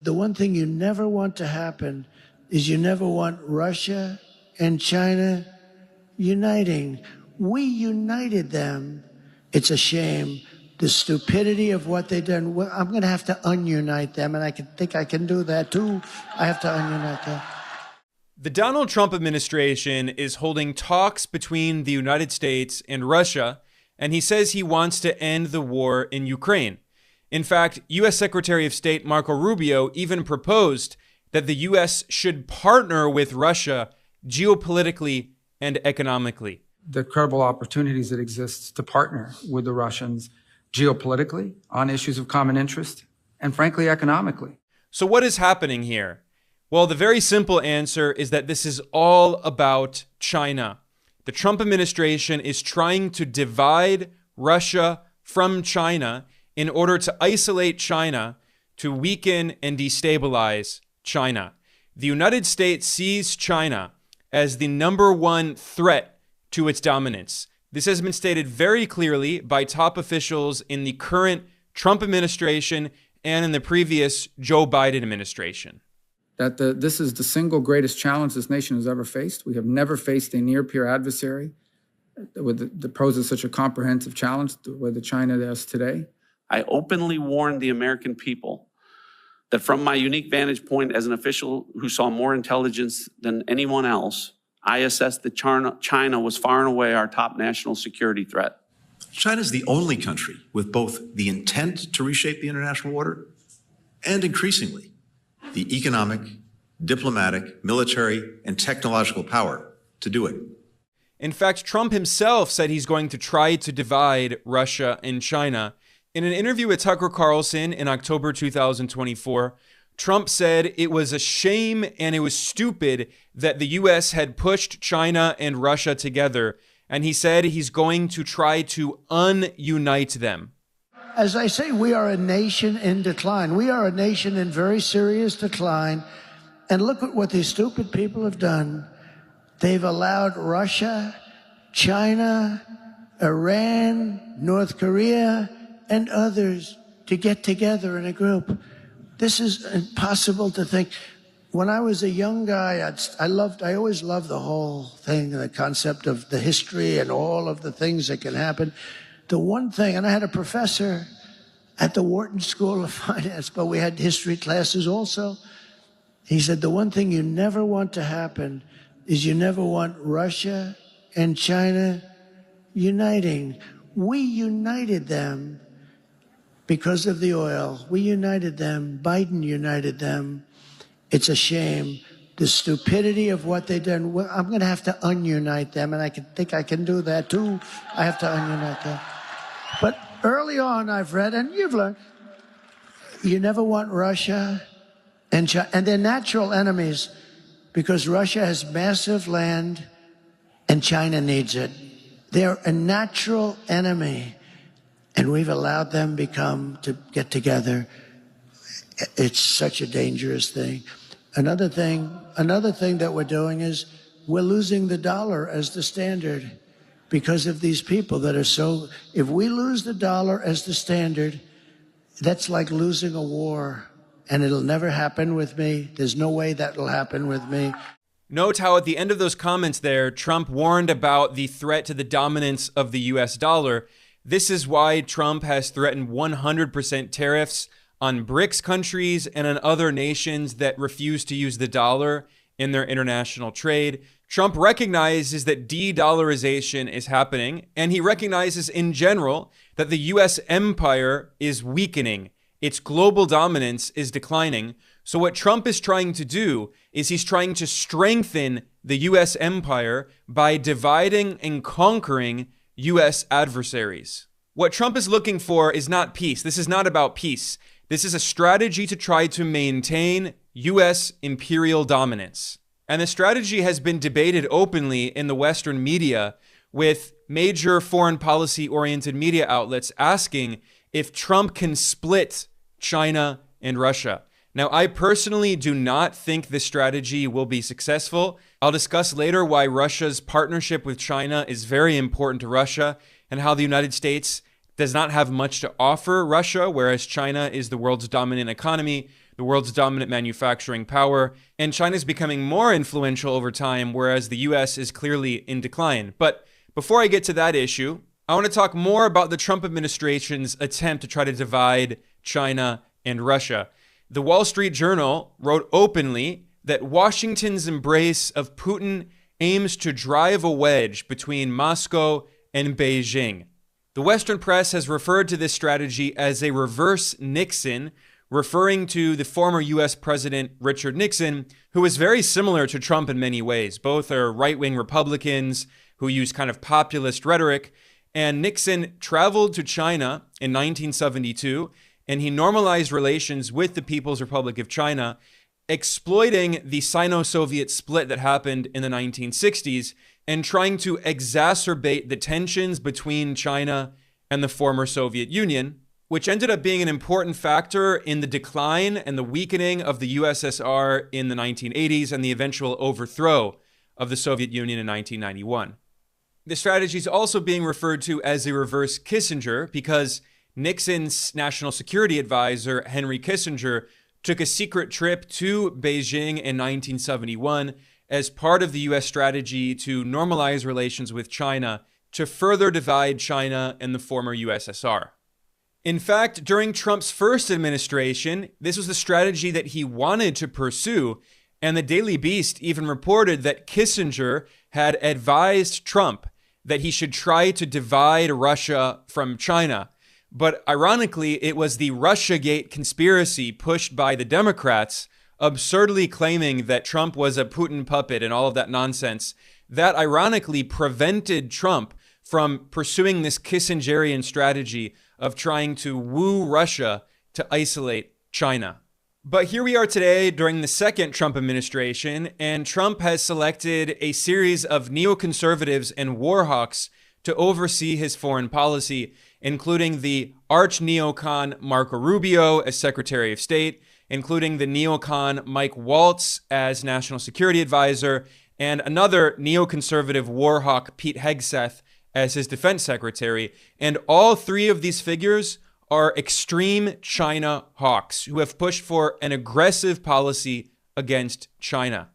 The one thing you never want to happen is you never want Russia and China uniting. We united them. It's a shame. The stupidity of what they've done. Well, I'm going to have to ununite them, and I think I can do that too. I have to ununite them. The Donald Trump administration is holding talks between the United States and Russia, and he says he wants to end the war in Ukraine. In fact, U.S. Secretary of State Marco Rubio even proposed that the U.S. should partner with Russia geopolitically and economically. The credible opportunities that exist to partner with the Russians geopolitically on issues of common interest and, frankly, economically. So what is happening here? Well, the very simple answer is that this is all about China. The Trump administration is trying to divide Russia from China in order to isolate China, to weaken and destabilize China. The United States sees China as the number one threat to its dominance. This has been stated very clearly by top officials in the current Trump administration and in the previous Joe Biden administration. That this is the single greatest challenge this nation has ever faced. We have never faced a near-peer adversary that poses such a comprehensive challenge with China as today. I openly warned the American people that from my unique vantage point as an official who saw more intelligence than anyone else, I assessed that China was far and away our top national security threat. China is the only country with both the intent to reshape the international order and, increasingly, the economic, diplomatic, military, and technological power to do it. In fact, Trump himself said he's going to try to divide Russia and China. In an interview with Tucker Carlson in October 2024, Trump said it was a shame and it was stupid that the U.S. had pushed China and Russia together. And he said he's going to try to ununite them. As I say, we are a nation in decline. We are a nation in very serious decline. And look at what these stupid people have done. They've allowed Russia, China, Iran, North Korea, and others to get together in a group. This is impossible to think. When I was a young guy, I always loved the whole thing, the concept of the history and all of the things that can happen. The one thing, and I had a professor at the Wharton School of Finance, but we had history classes also. He said, the one thing you never want to happen is you never want Russia and China uniting. We united them because of the oil. We united them. Biden united them. It's a shame. The stupidity of what they've done. Well, I'm going to have to ununite them, and I think I can do that too. I have to ununite them. But early on, I've read, and you've learned, you never want Russia and China, and they're natural enemies because Russia has massive land and China needs it. They're a natural enemy, and we've allowed them to get together. It's such a dangerous thing. Another thing that we're doing is we're losing the dollar as the standard because of these people that are so, if we lose the dollar as the standard, that's like losing a war, and it'll never happen with me. There's no way that will happen with me. Note how at the end of those comments there, Trump warned about the threat to the dominance of the US dollar. This is why Trump has threatened 100% tariffs on BRICS countries and on other nations that refuse to use the dollar in their international trade. Trump recognizes that de-dollarization is happening, and he recognizes in general that the U.S. empire is weakening. Its global dominance is declining. So what Trump is trying to do is he's trying to strengthen the U.S. empire by dividing and conquering U.S. adversaries. What Trump is looking for is not peace. This is not about peace. This is a strategy to try to maintain U.S. imperial dominance. And the strategy has been debated openly in the Western media, with major foreign policy-oriented media outlets asking if Trump can split China and Russia. Now, I personally do not think this strategy will be successful. I'll discuss later why Russia's partnership with China is very important to Russia and how the United States does not have much to offer Russia, whereas China is the world's dominant economy. the world's dominant manufacturing power, and China's becoming more influential over time, whereas the US is clearly in decline. But before I get to that issue, I want to talk more about the Trump administration's attempt to try to divide China and Russia. The Wall Street Journal wrote openly that Washington's embrace of Putin aims to drive a wedge between Moscow and Beijing. The Western press has referred to this strategy as a reverse Nixon, referring to the former US President Richard Nixon, who is very similar to Trump in many ways. Both are right-wing Republicans who use kind of populist rhetoric. And Nixon traveled to China in 1972, and he normalized relations with the People's Republic of China, exploiting the Sino-Soviet split that happened in the 1960s and trying to exacerbate the tensions between China and the former Soviet Union, which ended up being an important factor in the decline and the weakening of the USSR in the 1980s and the eventual overthrow of the Soviet Union in 1991. The strategy is also being referred to as a reverse Kissinger because Nixon's national security advisor, Henry Kissinger, took a secret trip to Beijing in 1971 as part of the U.S. strategy to normalize relations with China to further divide China and the former USSR. In fact, during Trump's first administration, this was the strategy that he wanted to pursue, and the Daily Beast even reported that Kissinger had advised Trump that he should try to divide Russia from China. But ironically, it was the Russiagate conspiracy pushed by the Democrats, absurdly claiming that Trump was a Putin puppet and all of that nonsense, that ironically prevented Trump from pursuing this Kissingerian strategy of trying to woo Russia to isolate China. But here we are today during the second Trump administration, and Trump has selected a series of neoconservatives and war hawks to oversee his foreign policy, including the arch neocon Marco Rubio as Secretary of State, including the neocon Mike Waltz as National Security Advisor, and another neoconservative war hawk, Pete Hegseth, as his Defense Secretary. And all three of these figures are extreme China hawks who have pushed for an aggressive policy against China.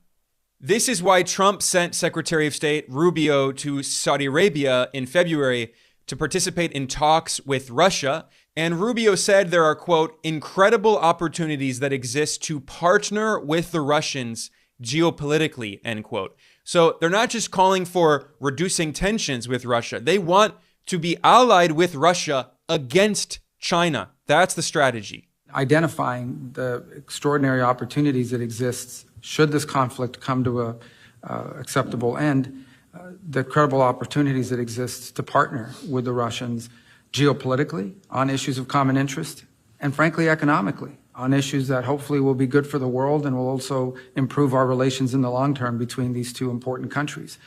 This is why Trump sent Secretary of State Rubio to Saudi Arabia in February to participate in talks with Russia. And Rubio said there are, quote, incredible opportunities that exist to partner with the Russians geopolitically, end quote. So they're not just calling for reducing tensions with Russia. They want to be allied with Russia against China. That's the strategy. Identifying the extraordinary opportunities that exist should this conflict come to a acceptable end, the credible opportunities that exist to partner with the Russians geopolitically on issues of common interest and frankly economically on issues that hopefully will be good for the world and will also improve our relations in the long term between these two important countries.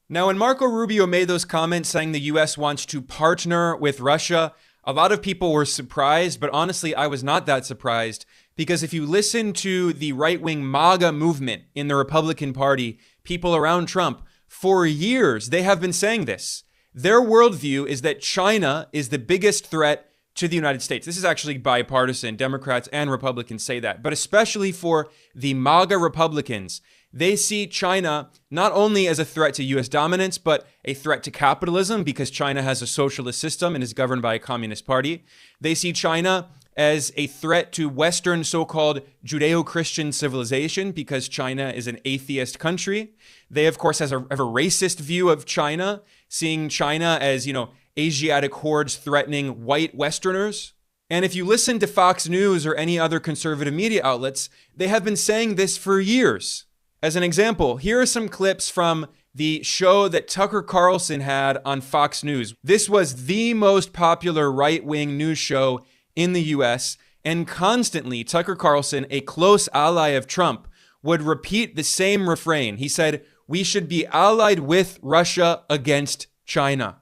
Now, when Marco Rubio made those comments saying the U.S. wants to partner with Russia, a lot of people were surprised, but honestly, I was not that surprised, because if you listen to the right-wing MAGA movement in the Republican Party, people around Trump, for years, they have been saying this. Their worldview is that China is the biggest threat to the United States. This is actually bipartisan. Democrats and Republicans say that, but especially for the MAGA Republicans, they see China not only as a threat to U.S. dominance, but a threat to capitalism because China has a socialist system and is governed by a communist party. They see China as a threat to Western so-called Judeo-Christian civilization because China is an atheist country. They, of course, have a racist view of China, seeing China as, Asiatic hordes threatening white Westerners. And if you listen to Fox News or any other conservative media outlets, they have been saying this for years. As an example, here are some clips from the show that Tucker Carlson had on Fox News. This was the most popular right-wing news show in the US, and constantly Tucker Carlson, a close ally of Trump, would repeat the same refrain. He said, "We should be allied with Russia against China."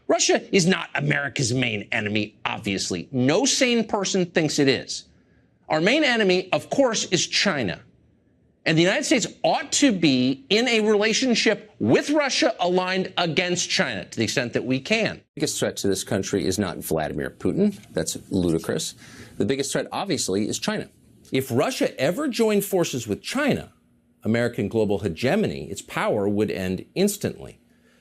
Russia is not America's main enemy, obviously. No sane person thinks it is. Our main enemy, of course, is China. And the United States ought to be in a relationship with Russia aligned against China to the extent that we can. The biggest threat to this country is not Vladimir Putin. That's ludicrous. The biggest threat, obviously, is China. If Russia ever joined forces with China, American global hegemony, its power would end instantly.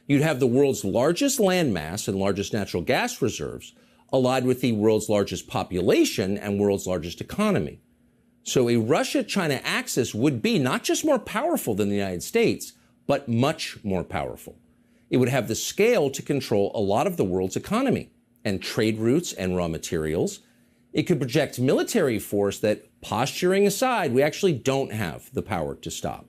You'd have the world's largest landmass and largest natural gas reserves allied with the world's largest population and world's largest economy. So a Russia-China axis would be not just more powerful than the United States, but much more powerful. It would have the scale to control a lot of the world's economy and trade routes and raw materials. It could project military force that, posturing aside, we actually don't have the power to stop.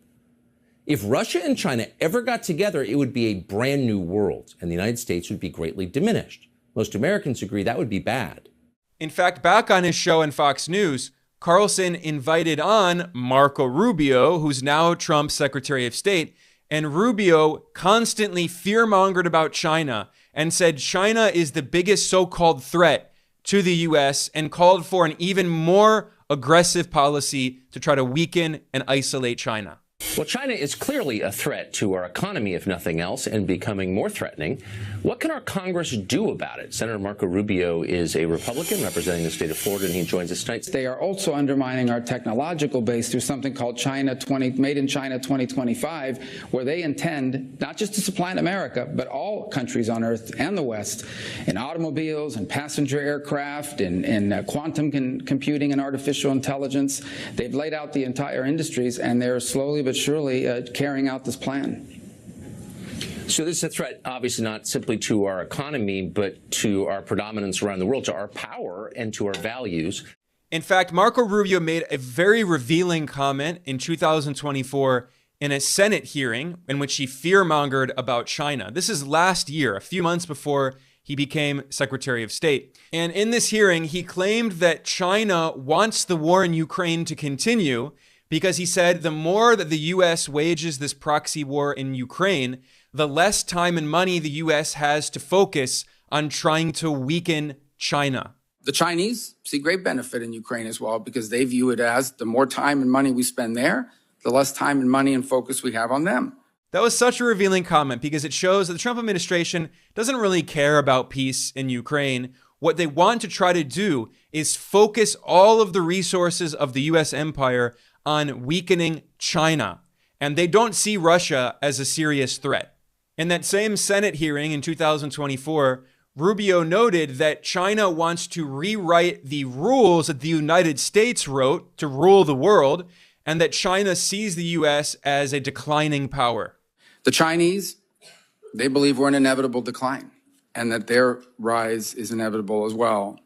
If Russia and China ever got together, it would be a brand new world, and the United States would be greatly diminished. Most Americans agree that would be bad. In fact, back on his show on Fox News, Carlson invited on Marco Rubio, who's now Trump's Secretary of State, and Rubio constantly fear-mongered about China and said China is the biggest so-called threat to the U.S. and called for an even more aggressive policy to try to weaken and isolate China. Well, China is clearly a threat to our economy, if nothing else, and becoming more threatening. What can our Congress do about it? Senator Marco Rubio is a Republican representing the state of Florida, and he joins us tonight. They are also undermining our technological base through something called Made in China 2025, where they intend not just to supply in America, but all countries on Earth and the West, in automobiles and passenger aircraft, in quantum computing and artificial intelligence. They've laid out the entire industries, and they're slowly but surely carrying out this plan. So this is a threat, obviously not simply to our economy, but to our predominance around the world, to our power and to our values. In fact, Marco Rubio made a very revealing comment in 2024 in a Senate hearing in which he fear-mongered about China. This is last year, a few months before he became Secretary of State. And in this hearing, he claimed that China wants the war in Ukraine to continue because he said the more that the U.S. wages this proxy war in Ukraine, the less time and money the U.S. has to focus on trying to weaken China. The Chinese see great benefit in Ukraine as well, because they view it as the more time and money we spend there, the less time and money and focus we have on them. That was such a revealing comment because it shows that the Trump administration doesn't really care about peace in Ukraine. What they want to try to do is focus all of the resources of the U.S. empire on weakening China. And they don't see Russia as a serious threat. In that same Senate hearing in 2024, Rubio noted that China wants to rewrite the rules that the United States wrote to rule the world, and that China sees the U.S. as a declining power. The Chinese, they believe we're in inevitable decline and that their rise is inevitable as well.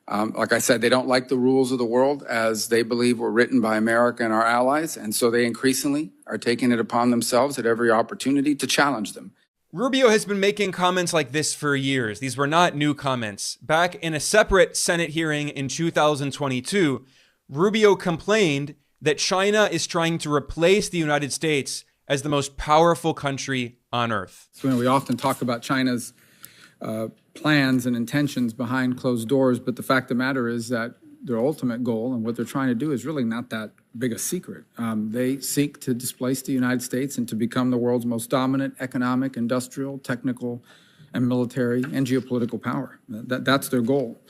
Like I said, they don't like the rules of the world as they believe were written by America and our allies, and so they increasingly are taking it upon themselves at every opportunity to challenge them. Rubio has been making comments like this for years. These were not new comments. Back in a separate Senate hearing in 2022, Rubio complained that China is trying to replace the United States as the most powerful country on earth. So we often talk about China's plans and intentions behind closed doors, but the fact of the matter is that their ultimate goal and what they're trying to do is really not that big a secret. They seek to displace the United States and to become the world's most dominant economic, industrial, technical, and military and geopolitical power. That's their goal.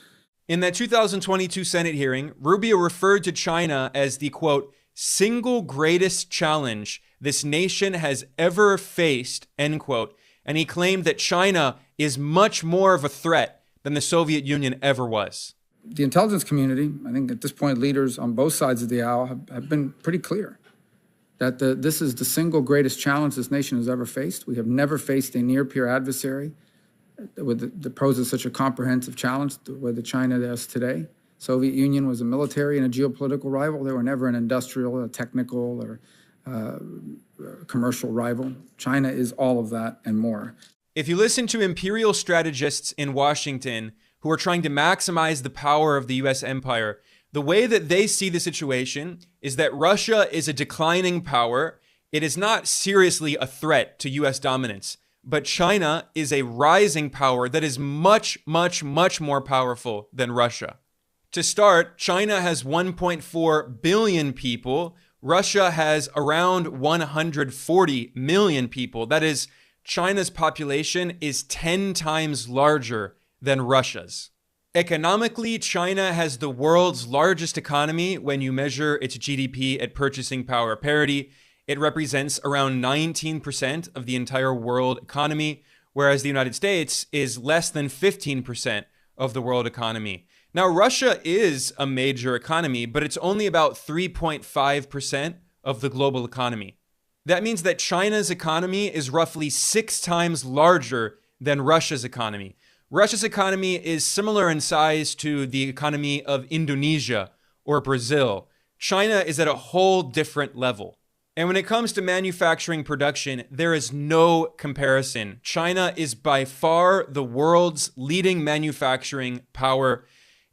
In that 2022 Senate hearing, Rubio referred to China as the, quote, single greatest challenge this nation has ever faced, end quote. And he claimed that China is much more of a threat than the Soviet Union ever was. The intelligence community, I think at this point, leaders on both sides of the aisle have been pretty clear that this is the single greatest challenge this nation has ever faced. We have never faced a near-peer adversary that poses such a comprehensive challenge the way that China does today. Soviet Union was a military and a geopolitical rival. They were never an industrial, a technical, or commercial rival. China is all of that and more. If you listen to imperial strategists in Washington who are trying to maximize the power of the U.S. empire, the way that they see the situation is that Russia is a declining power. It is not seriously a threat to U.S. dominance, but China is a rising power that is much, much, much more powerful than Russia. To start, China has 1.4 billion people. Russia has around 140 million people. That is, China's population is 10 times larger than Russia's. Economically, China has the world's largest economy when you measure its GDP at purchasing power parity. It represents around 19% of the entire world economy, whereas the United States is less than 15% of the world economy. Now, Russia is a major economy, but it's only about 3.5% of the global economy. That means that China's economy is roughly 6 times larger than Russia's economy. Russia's economy is similar in size to the economy of Indonesia or Brazil. China is at a whole different level. And when it comes to manufacturing production, there is no comparison. China is by far the world's leading manufacturing power.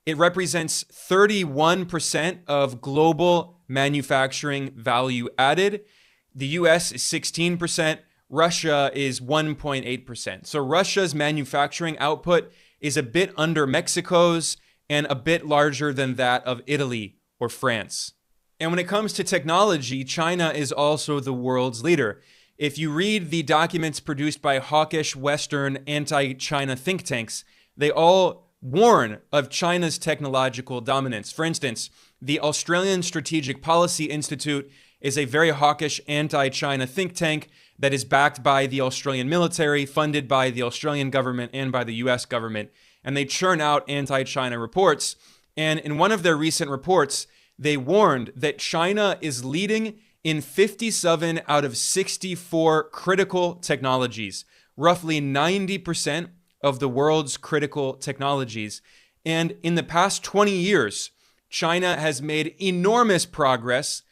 It represents 31% of global manufacturing value added. The US is 16%. Russia is 1.8%. So Russia's manufacturing output is a bit under Mexico's and a bit larger than that of Italy or France. And when it comes to technology, China is also the world's leader. If you read the documents produced by hawkish Western anti-China think tanks, they all warn of China's technological dominance. For instance, the Australian Strategic Policy Institute is a very hawkish anti-China think tank that is backed by the Australian military, funded by the Australian government and by the US government. And they churn out anti-China reports. And in one of their recent reports, they warned that China is leading in 57 out of 64 critical technologies, roughly 90% of the world's critical technologies. And in the past 20 years, China has made enormous progress.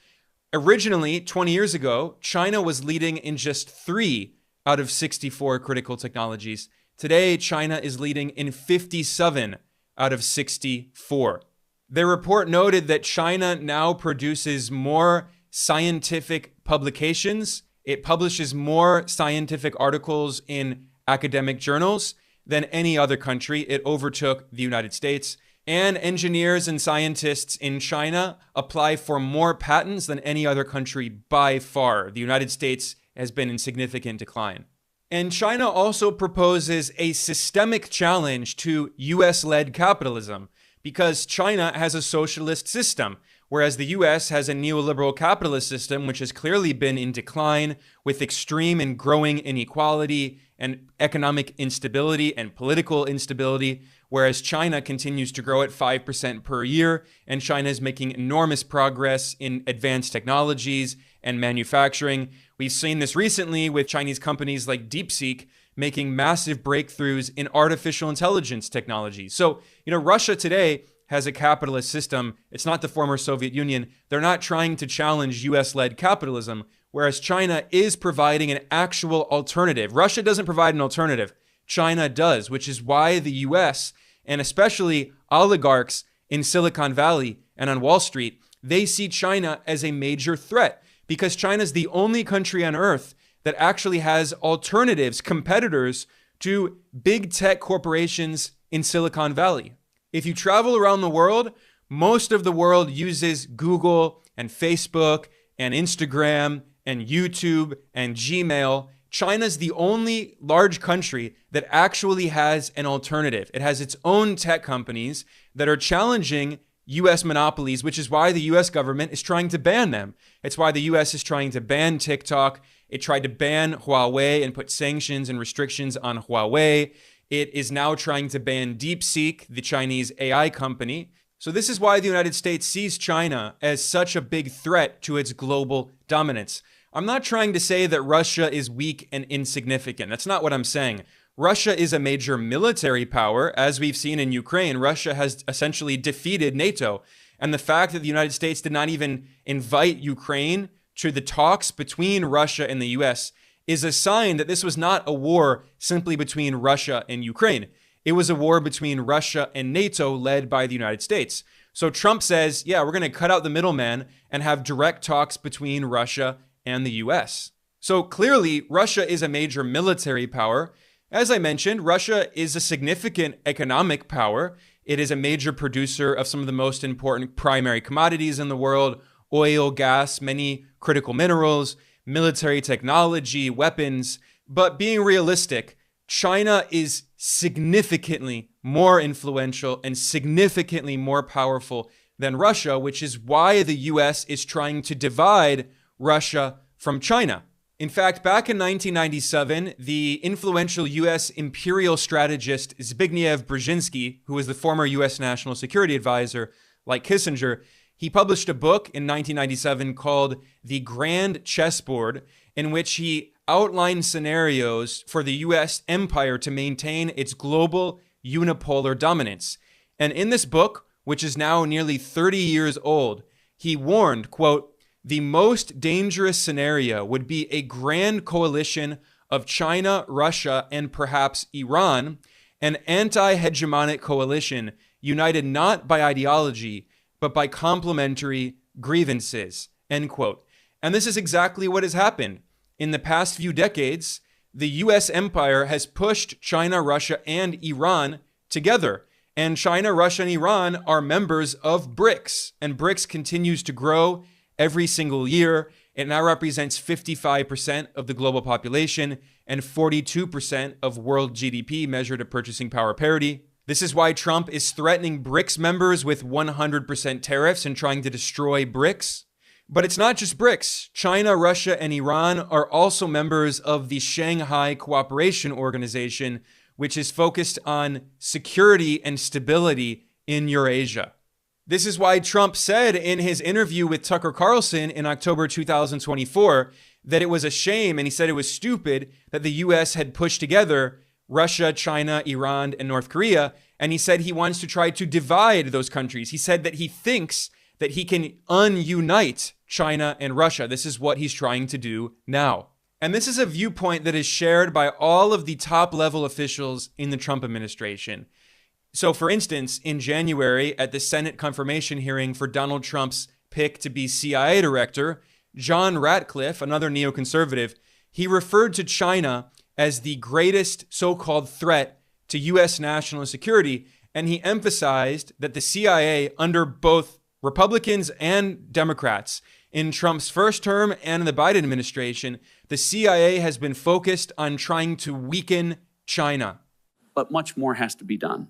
Originally, 20 years ago, China was leading in just 3 out of 64 critical technologies. Today, China is leading in 57 out of 64. Their report noted that China now produces more scientific publications. It publishes more scientific articles in academic journals than any other country. It overtook the United States. And engineers and scientists in China apply for more patents than any other country by far. The United States has been in significant decline. And China also proposes a systemic challenge to US-led capitalism because China has a socialist system, whereas the US has a neoliberal capitalist system, which has clearly been in decline with extreme and growing inequality and economic instability and political instability, whereas China continues to grow at 5% per year, and China is making enormous progress in advanced technologies and manufacturing. We've seen this recently with Chinese companies like DeepSeek making massive breakthroughs in artificial intelligence technology. So, Russia today has a capitalist system. It's not the former Soviet Union. They're not trying to challenge US-led capitalism, whereas China is providing an actual alternative. Russia doesn't provide an alternative. China does, which is why the US, and especially oligarchs in Silicon Valley and on Wall Street, they see China as a major threat because China's the only country on earth that actually has alternatives, competitors to big tech corporations in Silicon Valley. If you travel around the world, most of the world uses Google and Facebook and Instagram and YouTube and Gmail. China's the only large country that actually has an alternative. It has its own tech companies that are challenging US monopolies, which is why the US government is trying to ban them. It's why the US is trying to ban TikTok. It tried to ban Huawei and put sanctions and restrictions on Huawei. It is now trying to ban DeepSeek, the Chinese AI company. So this is why the United States sees China as such a big threat to its global dominance. I'm not trying to say that Russia is weak and insignificant. That's not what I'm saying. Russia is a major military power. As we've seen in Ukraine, Russia has essentially defeated NATO. And the fact that the United States did not even invite Ukraine to the talks between Russia and the US is a sign that this was not a war simply between Russia and Ukraine. It was a war between Russia and NATO led by the United States. So Trump says, yeah, we're going to cut out the middleman and have direct talks between Russia and the US. So clearly, Russia is a major military power. As I mentioned, Russia is a significant economic power. It is a major producer of some of the most important primary commodities in the world: oil, gas, many critical minerals, military technology, weapons. But being realistic, China is significantly more influential and significantly more powerful than Russia, which is why the US is trying to divide Russia from China. In fact, back in 1997, the influential US imperial strategist Zbigniew Brzezinski, who was the former US national security advisor like Kissinger, he published a book in 1997 called The Grand Chessboard, in which he outlined scenarios for the US empire to maintain its global unipolar dominance. And in this book, which is now nearly 30 years old, he warned, quote, "The most dangerous scenario would be a grand coalition of China, Russia, and perhaps Iran, an anti-hegemonic coalition united not by ideology, but by complementary grievances," end quote. And this is exactly what has happened. In the past few decades, the US empire has pushed China, Russia, and Iran together. And China, Russia, and Iran are members of BRICS. And BRICS continues to grow every single year. It now represents 55% of the global population and 42% of world GDP measured at purchasing power parity. This is why Trump is threatening BRICS members with 100% tariffs and trying to destroy BRICS. But it's not just BRICS. China, Russia, and Iran are also members of the Shanghai Cooperation Organization, which is focused on security and stability in Eurasia. This is why Trump said in his interview with Tucker Carlson in October 2024 that it was a shame, and he said it was stupid, that the US had pushed together Russia, China, Iran, and North Korea. And he said he wants to try to divide those countries. He said that he thinks that he can unite China and Russia. This is what he's trying to do now. And this is a viewpoint that is shared by all of the top-level officials in the Trump administration. So, for instance, in January, at the Senate confirmation hearing for Donald Trump's pick to be CIA director, John Ratcliffe, another neoconservative, he referred to China as the greatest so-called threat to U.S. national security, and he emphasized that the CIA, under both Republicans and Democrats, in Trump's first term and in the Biden administration, the CIA has been focused on trying to weaken China. But much more has to be done,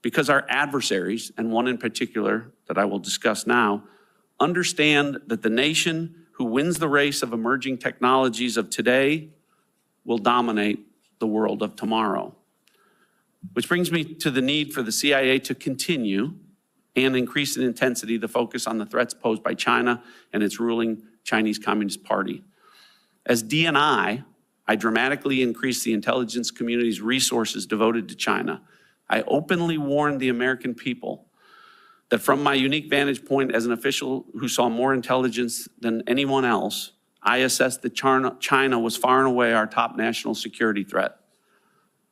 because our adversaries, and one in particular that I will discuss now, understand that the nation who wins the race of emerging technologies of today will dominate the world of tomorrow. Which brings me to the need for the CIA to continue and increase in intensity the focus on the threats posed by China and its ruling Chinese Communist Party. As DNI, I dramatically increased the intelligence community's resources devoted to China. I openly warned the American people that from my unique vantage point as an official who saw more intelligence than anyone else, I assessed that China was far and away our top national security threat.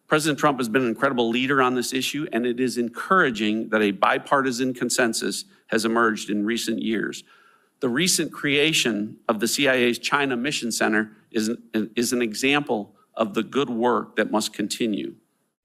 President Trump has been an incredible leader on this issue, and it is encouraging that a bipartisan consensus has emerged in recent years. The recent creation of the CIA's China Mission Center is an example of the good work that must continue.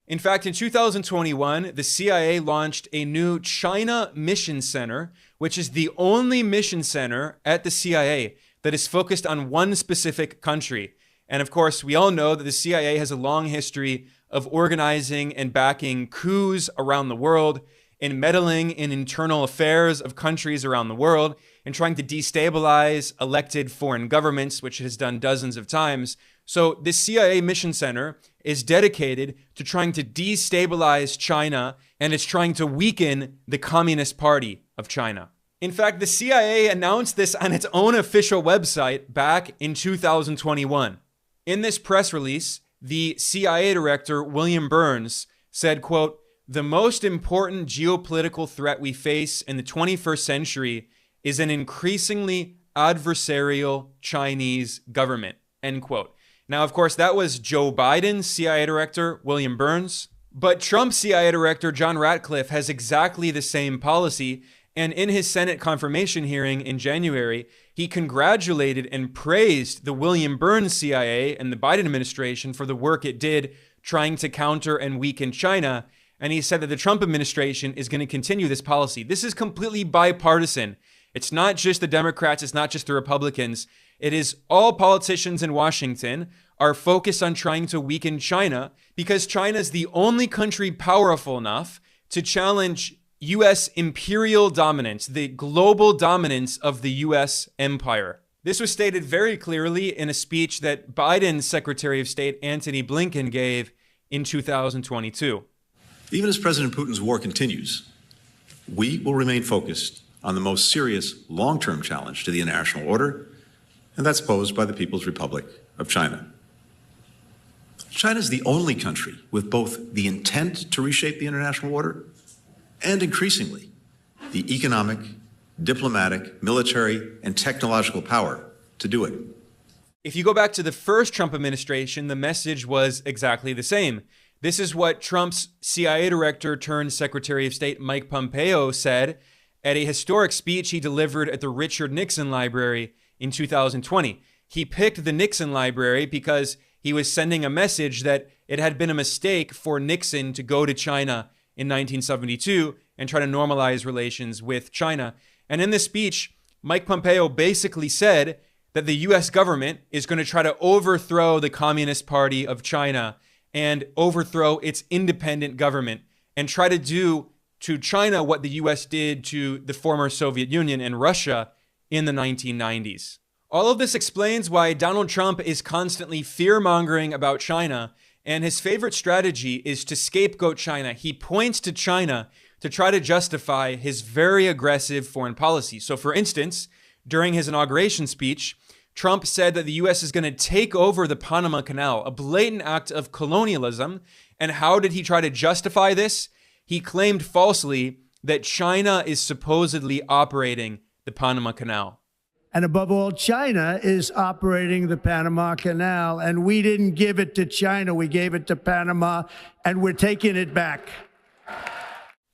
In fact, in 2021, the CIA launched a new China Mission Center, which is the only mission center at the CIA that is focused on one specific country. And of course, we all know that the CIA has a long history of organizing and backing coups around the world, and meddling in internal affairs of countries around the world, and trying to destabilize elected foreign governments, which it has done dozens of times. So this CIA Mission Center is dedicated to trying to destabilize China, and it's trying to weaken the Communist Party of China. In fact, the CIA announced this on its own official website back in 2021. In this press release, the CIA director, William Burns, said, quote, "The most important geopolitical threat we face in the 21st century is an increasingly adversarial Chinese government," end quote. Now, of course, that was Joe Biden's CIA director, William Burns. But Trump's CIA director, John Ratcliffe, has exactly the same policy. And in his Senate confirmation hearing in January, he congratulated and praised the William Burns CIA and the Biden administration for the work it did trying to counter and weaken China. And he said that the Trump administration is going to continue this policy. This is completely bipartisan. It's not just the Democrats, it's not just the Republicans. It is all politicians in Washington are focused on trying to weaken China because China is the only country powerful enough to challenge U.S. imperial dominance, the global dominance of the U.S. empire. This was stated very clearly in a speech that Biden's Secretary of State, Antony Blinken, gave in 2022. Even as President Putin's war continues, we will remain focused on the most serious long-term challenge to the international order, and that's posed by the People's Republic of China. China is the only country with both the intent to reshape the international order and, increasingly, the economic, diplomatic, military, and technological power to do it. If you go back to the first Trump administration, the message was exactly the same. This is what Trump's CIA director turned Secretary of State Mike Pompeo said at a historic speech he delivered at the Richard Nixon Library in 2020. He picked the Nixon Library because he was sending a message that it had been a mistake for Nixon to go to China in 1972 and try to normalize relations with China. And in this speech, Mike Pompeo basically said that the U.S. government is going to try to overthrow the Communist Party of China and overthrow its independent government and try to do to China what the U.S. did to the former Soviet Union and Russia in the 1990s. All of this explains why Donald Trump is constantly fear-mongering about China, and his favorite strategy is to scapegoat China. He points to China to try to justify his very aggressive foreign policy. So, for instance, during his inauguration speech, Trump said that the U.S. is going to take over the Panama Canal, a blatant act of colonialism. And how did he try to justify this? He claimed falsely that China is supposedly operating the Panama Canal. And above all, China is operating the Panama Canal, and we didn't give it to China. We gave it to Panama, and we're taking it back.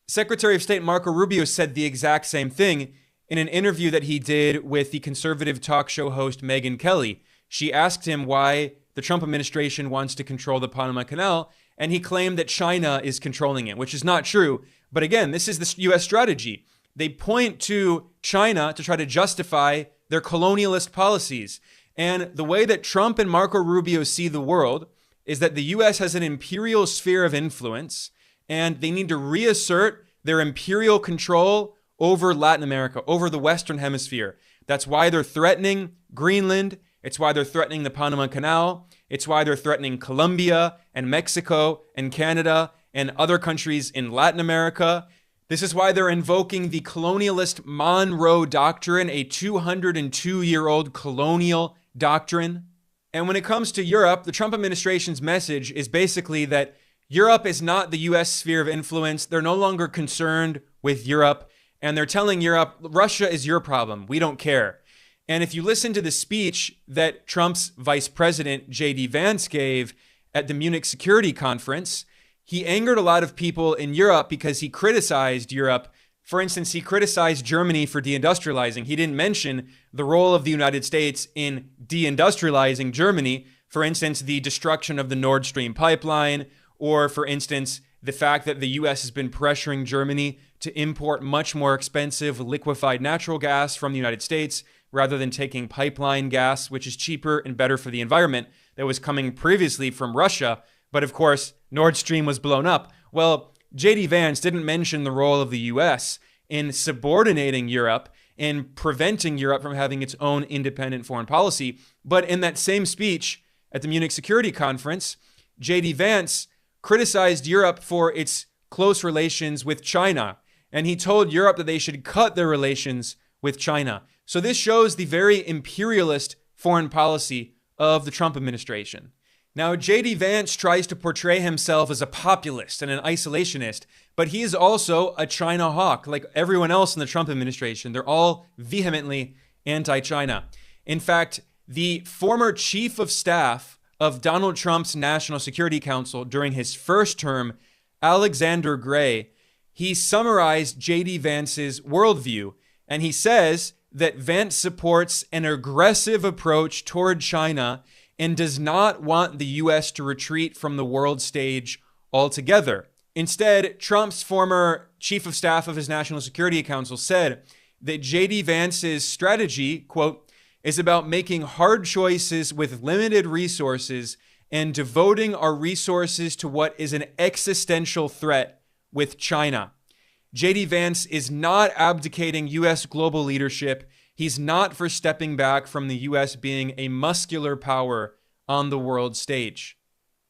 Secretary of State Marco Rubio said the exact same thing in an interview that he did with the conservative talk show host Megyn Kelly. She asked him why the Trump administration wants to control the Panama Canal, and he claimed that China is controlling it, which is not true. But again, this is the U.S. strategy. They point to China to try to justify their colonialist policies. And the way that Trump and Marco Rubio see the world is that the U.S. has an imperial sphere of influence, and they need to reassert their imperial control over Latin America, over the Western Hemisphere. That's why they're threatening Greenland. It's why they're threatening the Panama Canal. It's why they're threatening Colombia and Mexico and Canada and other countries in Latin America. This is why they're invoking the colonialist Monroe Doctrine, a 202-year-old colonial doctrine. And when it comes to Europe, the Trump administration's message is basically that Europe is not the U.S. sphere of influence. They're no longer concerned with Europe. And they're telling Europe, Russia is your problem. We don't care. And if you listen to the speech that Trump's vice president, J.D. Vance, gave at the Munich Security Conference, he angered a lot of people in Europe because he criticized Europe. For instance, he criticized Germany for deindustrializing. He didn't mention the role of the United States in deindustrializing Germany. For instance, the destruction of the Nord Stream pipeline, or for instance, the fact that the U.S. has been pressuring Germany to import much more expensive liquefied natural gas from the United States rather than taking pipeline gas, which is cheaper and better for the environment, that was coming previously from Russia. But of course, Nord Stream was blown up. Well, J.D. Vance didn't mention the role of the U.S. in subordinating Europe and preventing Europe from having its own independent foreign policy. But in that same speech at the Munich Security Conference, J.D. Vance criticized Europe for its close relations with China. And he told Europe that they should cut their relations with China. So this shows the very imperialist foreign policy of the Trump administration. Now, J.D. Vance tries to portray himself as a populist and an isolationist, but he is also a China hawk, like everyone else in the Trump administration. They're all vehemently anti-China. In fact, the former chief of staff of Donald Trump's National Security Council during his first term, Alexander Gray, he summarized J.D. Vance's worldview, and he says that Vance supports an aggressive approach toward China and does not want the U.S. to retreat from the world stage altogether. Instead, Trump's former chief of staff of his National Security Council said that J.D. Vance's strategy, quote, is about making hard choices with limited resources and devoting our resources to what is an existential threat with China. J.D. Vance is not abdicating U.S. global leadership. He's not for stepping back from the U.S. being a muscular power on the world stage.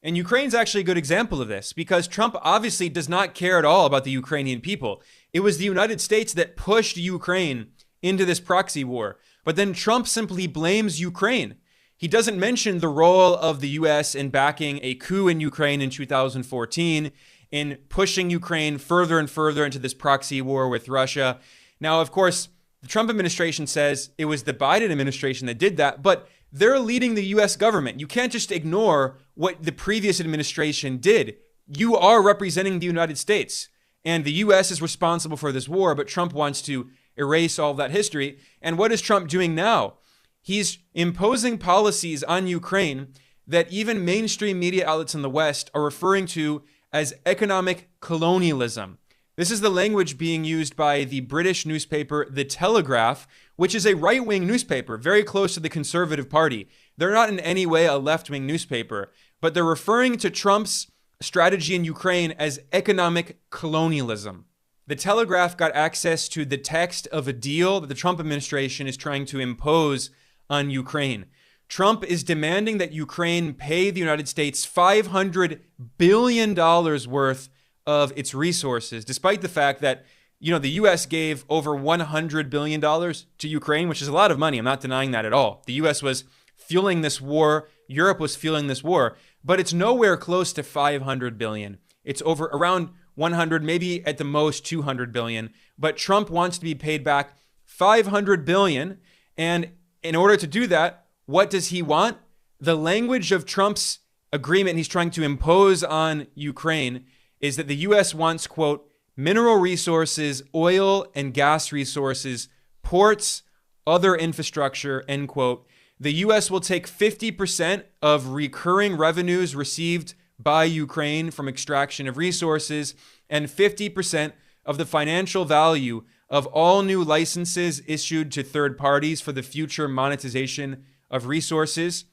And Ukraine's actually a good example of this because Trump obviously does not care at all about the Ukrainian people. It was the United States that pushed Ukraine into this proxy war. But then Trump simply blames Ukraine. He doesn't mention the role of the U.S. in backing a coup in Ukraine in 2014, in pushing Ukraine further and further into this proxy war with Russia. Now, of course, the Trump administration says it was the Biden administration that did that, but they're leading the U.S. government. You can't just ignore what the previous administration did. You are representing the United States, and the U.S. is responsible for this war, but Trump wants to erase all of that history. And what is Trump doing now? He's imposing policies on Ukraine that even mainstream media outlets in the West are referring to as economic colonialism. This is the language being used by the British newspaper The Telegraph, which is a right-wing newspaper, very close to the Conservative Party. They're not in any way a left-wing newspaper, but they're referring to Trump's strategy in Ukraine as economic colonialism. The Telegraph got access to the text of a deal that the Trump administration is trying to impose on Ukraine. Trump is demanding that Ukraine pay the United States $500 billion worth of its resources, despite the fact that, the U.S. gave over $100 billion to Ukraine, which is a lot of money. I'm not denying that at all. The U.S. was fueling this war. Europe was fueling this war, but it's nowhere close to $500 billion. It's over around 100, maybe at the most 200 billion. But Trump wants to be paid back $500 billion. And in order to do that, what does he want? The language of Trump's agreement he's trying to impose on Ukraine is that the U.S. wants, quote, mineral resources, oil and gas resources, ports, other infrastructure, end quote. The U.S. will take 50% of recurring revenues received by Ukraine from extraction of resources and 50% of the financial value of all new licenses issued to third parties for the future monetization of resources.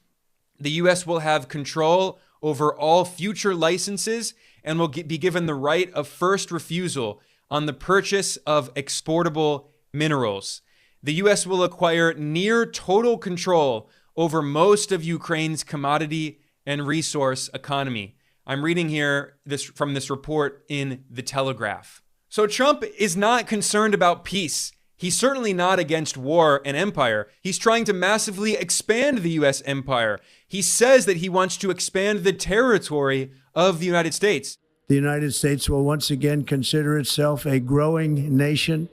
The U.S. will have control over all future licenses and will be given the right of first refusal on the purchase of exportable minerals. The U.S. will acquire near total control over most of Ukraine's commodity and resource economy. I'm reading here from this report in The Telegraph. So Trump is not concerned about peace. He's certainly not against war and empire. He's trying to massively expand the U.S. empire. He says that he wants to expand the territory of the United States. The United States will once again consider itself a growing nation,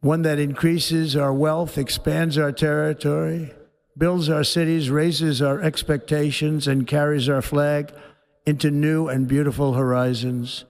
one that increases our wealth, expands our territory, builds our cities, raises our expectations, and carries our flag into new and beautiful horizons.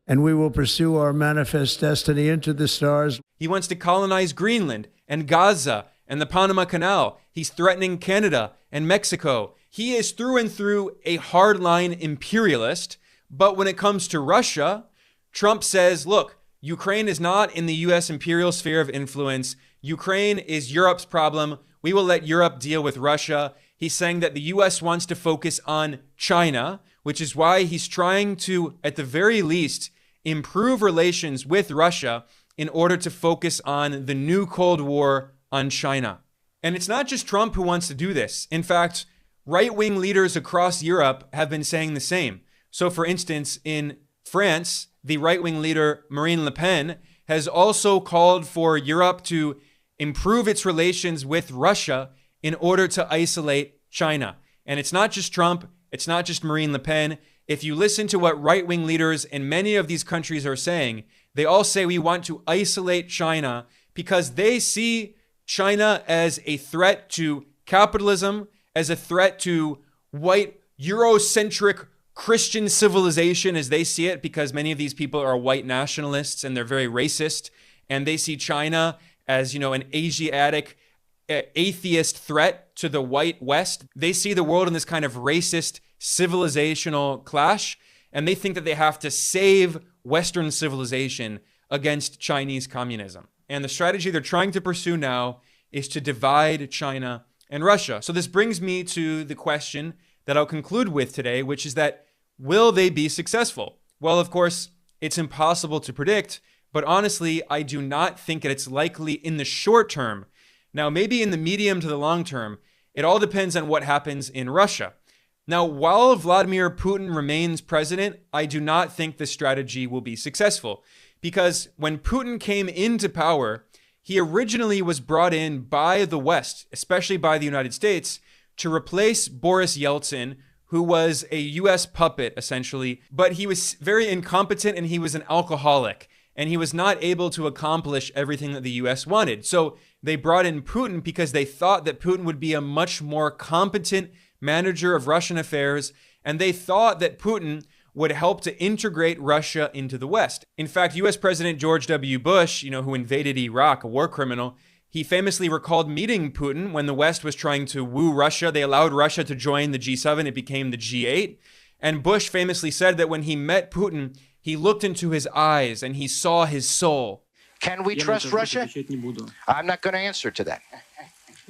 And we will pursue our manifest destiny into the stars. He wants to colonize Greenland and Gaza and the Panama Canal. He's threatening Canada and Mexico. He is through and through a hardline imperialist. But when it comes to Russia, Trump says, look, Ukraine is not in the U.S. imperial sphere of influence. Ukraine is Europe's problem. We will let Europe deal with Russia. He's saying that the U.S. wants to focus on China, which is why he's trying to, at the very least, improve relations with Russia in order to focus on the new Cold War on China. And it's not just Trump who wants to do this. In fact, right-wing leaders across Europe have been saying the same. So, for instance, in France, the right-wing leader Marine Le Pen has also called for Europe to improve its relations with Russia in order to isolate China. And it's not just Trump, it's not just Marine Le Pen. If you listen to what right-wing leaders in many of these countries are saying, they all say we want to isolate China because they see China as a threat to capitalism, as a threat to white Eurocentric Christian civilization as they see it, because many of these people are white nationalists and they're very racist. And they see China as, an Asiatic atheist threat to the white West. They see the world in this kind of racist civilizational clash, and they think that they have to save Western civilization against Chinese communism. And the strategy they're trying to pursue now is to divide China and Russia. So this brings me to the question that I'll conclude with today, which is that will they be successful? Well, of course, it's impossible to predict, but honestly, I do not think that it's likely in the short term. Now, maybe in the medium to the long term, it all depends on what happens in Russia. Now, while Vladimir Putin remains president, I do not think this strategy will be successful, because when Putin came into power, he originally was brought in by the West, especially by the United States, to replace Boris Yeltsin, who was a US puppet, essentially, but he was very incompetent and he was an alcoholic, and he was not able to accomplish everything that the US wanted. So they brought in Putin because they thought that Putin would be a much more competent manager of Russian affairs, and they thought that Putin would help to integrate Russia into the West. In fact, US President George W. Bush, who invaded Iraq, a war criminal, he famously recalled meeting Putin when the West was trying to woo Russia. They allowed Russia to join the G7. It became the G8. And Bush famously said that when he met Putin, he looked into his eyes and he saw his soul. Can we trust Russia? I'm not going to answer to that.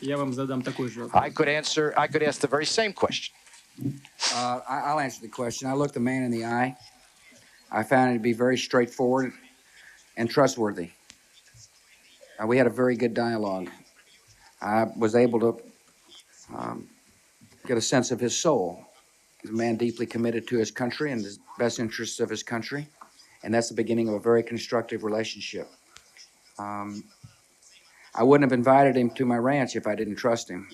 I could ask the very same question. I'll answer the question. I looked the man in the eye. I found it to be very straightforward and trustworthy. We had a very good dialogue. I was able to get a sense of his soul. He's a man deeply committed to his country and the best interests of his country, and that's the beginning of a very constructive relationship. I wouldn't have invited him to my ranch if I didn't trust him.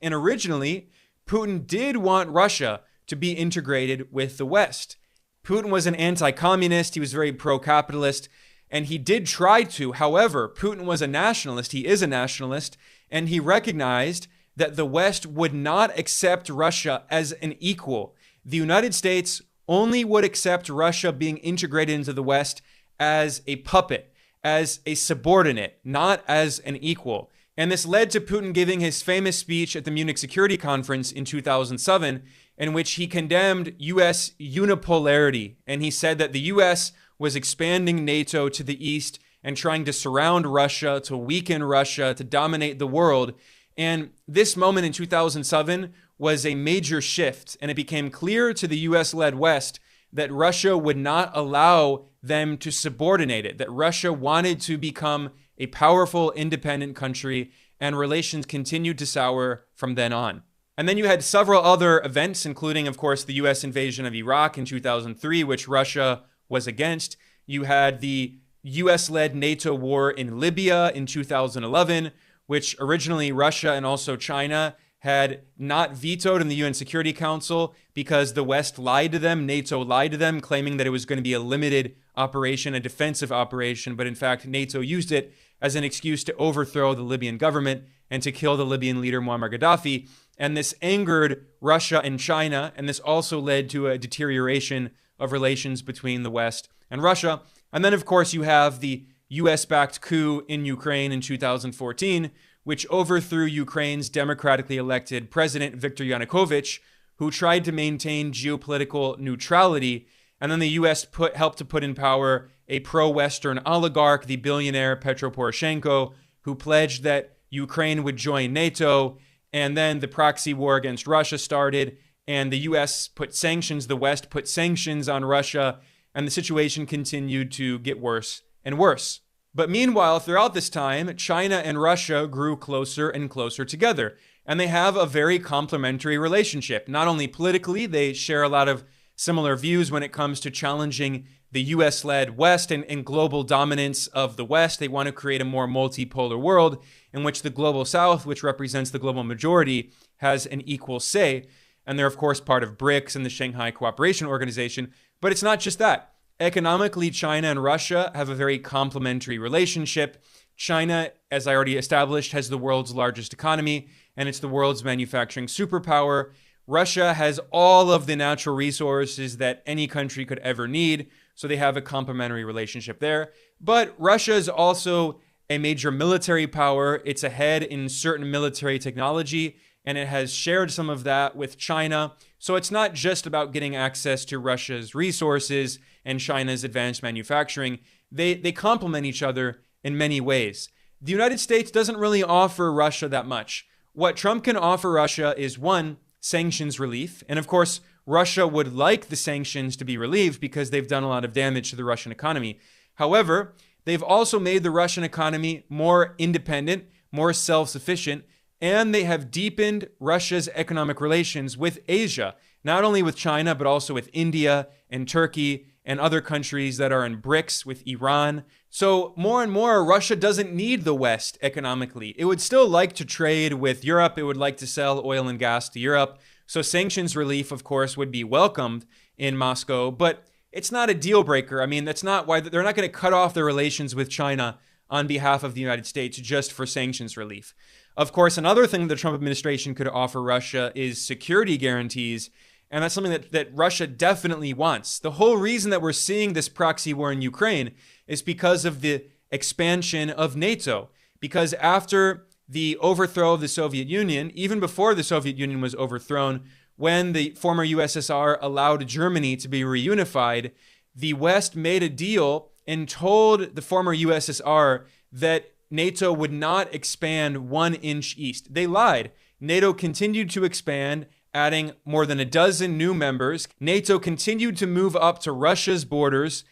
And originally, Putin did want Russia to be integrated with the West. Putin was an anti-communist, he was very pro-capitalist, and he did try to. However, Putin was a nationalist, he is a nationalist, and he recognized that the West would not accept Russia as an equal. The United States only would accept Russia being integrated into the West as a puppet, as a subordinate, not as an equal. And this led to Putin giving his famous speech at the Munich Security Conference in 2007, in which he condemned U.S. unipolarity. And he said that the U.S. was expanding NATO to the east and trying to surround Russia, to weaken Russia, to dominate the world. And this moment in 2007 was a major shift, and it became clear to the US-led West that Russia would not allow them to subordinate it, that Russia wanted to become a powerful, independent country, and relations continued to sour from then on. And then you had several other events, including, of course, the US invasion of Iraq in 2003, which Russia was against. You had the US-led NATO war in Libya in 2011, which originally Russia and also China had not vetoed in the UN Security Council because the West lied to them, NATO lied to them, claiming that it was going to be a limited operation, a defensive operation, but in fact, NATO used it as an excuse to overthrow the Libyan government and to kill the Libyan leader Muammar Gaddafi. And this angered Russia and China, and this also led to a deterioration of relations between the West and Russia. And then, of course, you have the US-backed coup in Ukraine in 2014, which overthrew Ukraine's democratically elected president, Viktor Yanukovych, who tried to maintain geopolitical neutrality. And then the US helped to put in power a pro-Western oligarch, the billionaire Petro Poroshenko, who pledged that Ukraine would join NATO. And then the proxy war against Russia started, and the US put sanctions, the West put sanctions on Russia, and the situation continued to get worse and worse. But meanwhile, throughout this time, China and Russia grew closer and closer together, and they have a very complementary relationship. Not only politically, they share a lot of similar views when it comes to challenging the US-led West and global dominance of the West. They want to create a more multipolar world in which the global South, which represents the global majority, has an equal say. And they're, of course, part of BRICS and the Shanghai Cooperation Organization. But it's not just that. Economically, China and Russia have a very complementary relationship. China, as I already established, has the world's largest economy, and it's the world's manufacturing superpower. Russia has all of the natural resources that any country could ever need, so they have a complementary relationship there. But Russia is also a major military power. It's ahead in certain military technology, and it has shared some of that with China. So it's not just about getting access to Russia's resources and China's advanced manufacturing. They complement each other in many ways. The United States doesn't really offer Russia that much. What Trump can offer Russia is, one, sanctions relief. And of course, Russia would like the sanctions to be relieved because they've done a lot of damage to the Russian economy. However, they've also made the Russian economy more independent, more self-sufficient, and they have deepened Russia's economic relations with Asia, not only with China, but also with India and Turkey and other countries that are in BRICS, with Iran. So more and more, Russia doesn't need the West economically. It would still like to trade with Europe. It would like to sell oil and gas to Europe. So sanctions relief, of course, would be welcomed in Moscow, but it's not a deal breaker. I mean, that's not why they're not going to cut off their relations with China on behalf of the United States just for sanctions relief. Of course, another thing the Trump administration could offer Russia is security guarantees. And that's something that Russia definitely wants. The whole reason that we're seeing this proxy war in Ukraine is because of the expansion of NATO. Because after the overthrow of the Soviet Union, even before the Soviet Union was overthrown, when the former USSR allowed Germany to be reunified, the West made a deal and told the former USSR that NATO would not expand 1 inch east. They lied. NATO continued to expand, adding more than a dozen new members. NATO continued to move up to Russia's borders,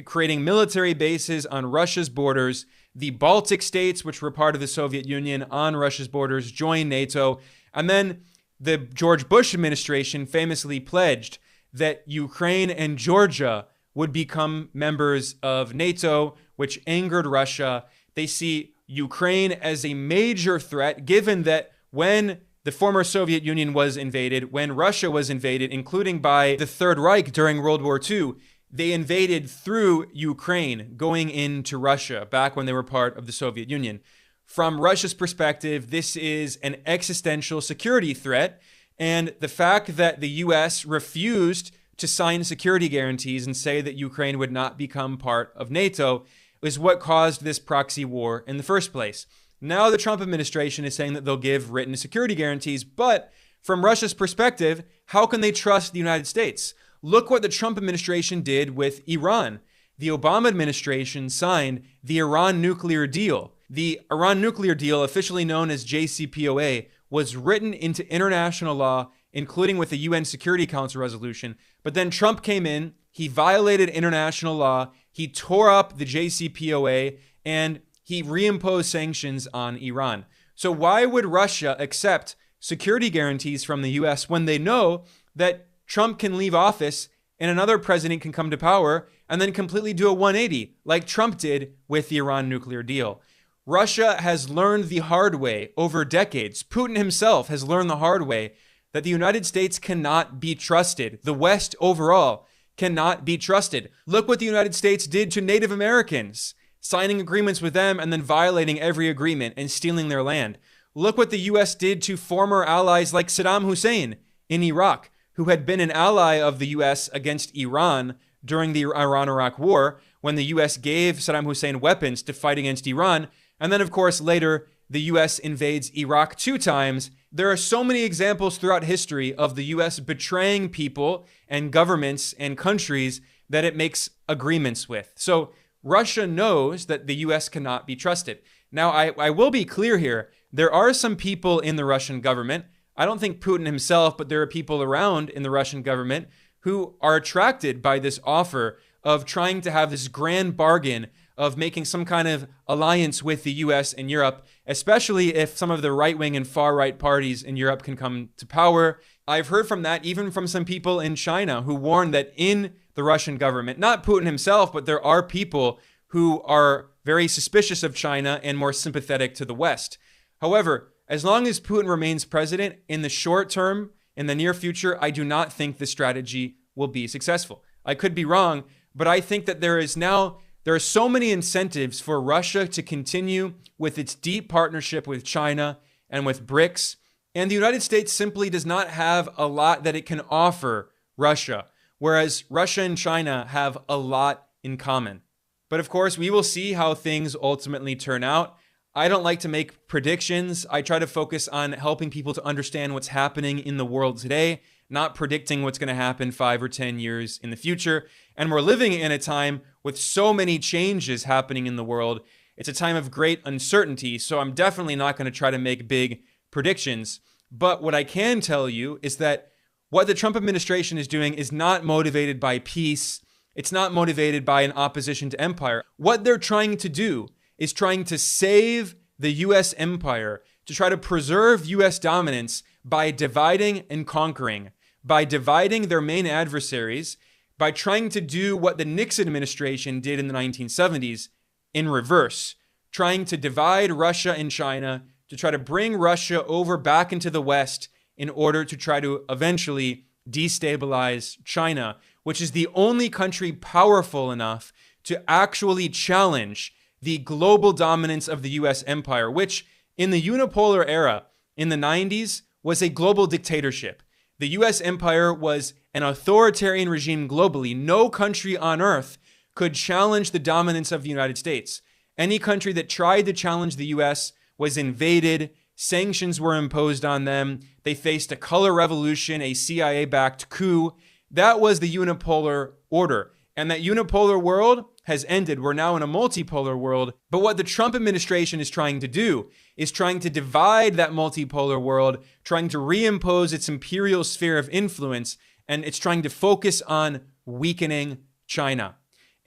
creating military bases on Russia's borders. The Baltic states, which were part of the Soviet Union on Russia's borders, joined NATO. And then the George Bush administration famously pledged that Ukraine and Georgia would become members of NATO, which angered Russia. They see Ukraine as a major threat, given that when the former Soviet Union was invaded, when Russia was invaded, including by the Third Reich during World War II, they invaded through Ukraine, going into Russia, back when they were part of the Soviet Union. From Russia's perspective, this is an existential security threat, and the fact that the US refused to sign security guarantees and say that Ukraine would not become part of NATO is what caused this proxy war in the first place. Now the Trump administration is saying that they'll give written security guarantees, but from Russia's perspective, how can they trust the United States? Look what the Trump administration did with Iran. The Obama administration signed the Iran nuclear deal. The Iran nuclear deal, officially known as JCPOA, was written into international law, including with the UN Security Council resolution. But then Trump came in, he violated international law, he tore up the JCPOA, and he reimposed sanctions on Iran. So why would Russia accept security guarantees from the US when they know that Trump can leave office and another president can come to power and then completely do a 180 like Trump did with the Iran nuclear deal? Russia has learned the hard way over decades. Putin himself has learned the hard way that the United States cannot be trusted. The West overall cannot be trusted. Look what the United States did to Native Americans, signing agreements with them and then violating every agreement and stealing their land. Look what the US did to former allies like Saddam Hussein in Iraq, who had been an ally of the US against Iran during the Iran-Iraq War, when the US gave Saddam Hussein weapons to fight against Iran. And then, of course, later, the US invades Iraq 2 times. There are so many examples throughout history of the US betraying people and governments and countries that it makes agreements with. So Russia knows that the US cannot be trusted. Now, I will be clear here. There are some people in the Russian government, I don't think Putin himself, but there are people around in the Russian government who are attracted by this offer of trying to have this grand bargain of making some kind of alliance with the US and Europe, especially if some of the right-wing and far-right parties in Europe can come to power. I've heard from that even from some people in China who warn that in the Russian government, not Putin himself, but there are people who are very suspicious of China and more sympathetic to the West. However, as long as Putin remains president, in the short term, in the near future, I do not think this strategy will be successful. I could be wrong, but I think that there are so many incentives for Russia to continue with its deep partnership with China and with BRICS, and the United States simply does not have a lot that it can offer Russia, whereas Russia and China have a lot in common. But of course, we will see how things ultimately turn out. I don't like to make predictions. I try to focus on helping people to understand what's happening in the world today, not predicting what's going to happen 5 or 10 years in the future. And we're living in a time with so many changes happening in the world. It's a time of great uncertainty, so I'm definitely not going to try to make big predictions. But what I can tell you is that what the Trump administration is doing is not motivated by peace. It's not motivated by an opposition to empire. What they're trying to do is trying to save the U.S. empire, to try to preserve U.S. dominance by dividing and conquering, by dividing their main adversaries, by trying to do what the Nixon administration did in the 1970s in reverse, trying to divide Russia and China, to try to bring Russia over back into the West in order to try to eventually destabilize China, which is the only country powerful enough to actually challenge the global dominance of the U.S. empire, which in the unipolar era in the 90s was a global dictatorship. The U.S. empire was an authoritarian regime globally. No country on earth could challenge the dominance of the United States. Any country that tried to challenge the U.S. was invaded. Sanctions were imposed on them. They faced a color revolution, a CIA-backed coup. That was the unipolar order. And that unipolar world has ended. We're now in a multipolar world. But what the Trump administration is trying to do is trying to divide that multipolar world, trying to reimpose its imperial sphere of influence, and it's trying to focus on weakening China.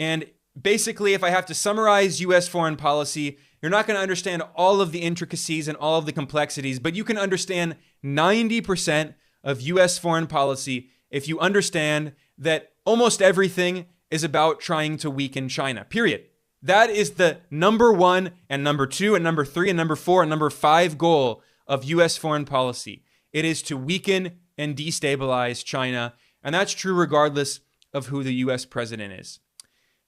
And basically, if I have to summarize U.S. foreign policy, you're not going to understand all of the intricacies and all of the complexities, but you can understand 90% of U.S. foreign policy if you understand that almost everything is about trying to weaken China, period. That is the number one and number two and number three and number four and number five goal of U.S. foreign policy. It is to weaken and destabilize China, and that's true regardless of who the U.S. president is.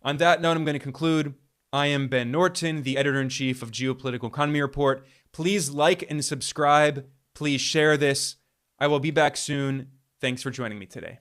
On that note, I'm going to conclude. I am Ben Norton, the editor-in-chief of Geopolitical Economy Report. Please like and subscribe. Please share this. I will be back soon. Thanks for joining me today.